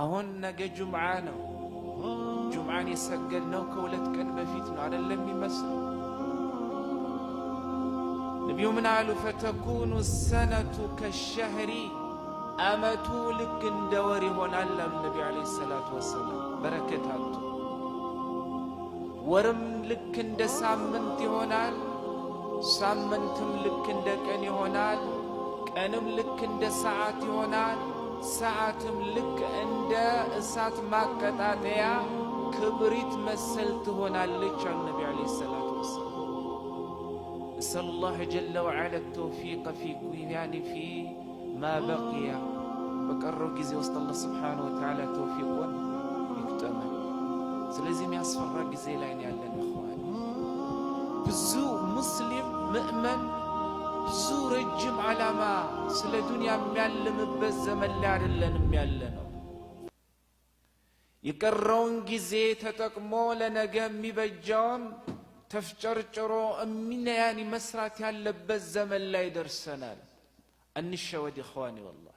አሁን ነገ ጁምዓ ነው። ጁምዓን የሰገድነው ከሁለት ቀን በፊት ነው አይደለም የሚመስለው? ነቢዩ ምን አሉ? ፈተኩኑ ሰነቱ ከሸህሪ፣ አመቱ ልክ እንደ ወር ይሆናል አሉ ነቢ ዓለይሂ ሰላቱ ወሰላም። በረከታቱ ወርም ልክ እንደ ሳምንት ይሆናል፣ ሳምንትም ልክ እንደ ቀን ይሆናል፣ ቀንም ልክ እንደ ሰዓት ይሆናል፣ ሰዓትም ልክ እንደ እሳት ማቀጣጠያ ክብሪት መሰል ትሆናለች አሉ ነቢ ዓለይሂ ሰላቱ ወሰላም። أسأل الله جل وعلا التوفيق في ما بقي بقروا جزي وسط الله سبحانه وتعالى توفيق يكتمل. سلازم يصفر جزي لين يعلن إخواني بزو مسلم مؤمن بزو رجم على ما سل دنيا ميعلم بزمن لا علن ميعلنه يكرون جزي تتقمو لنجم بجام تفجرجرو أمنا يعني مسرات يالبز زمن لا يدرسنا النشوة دي إخواني والله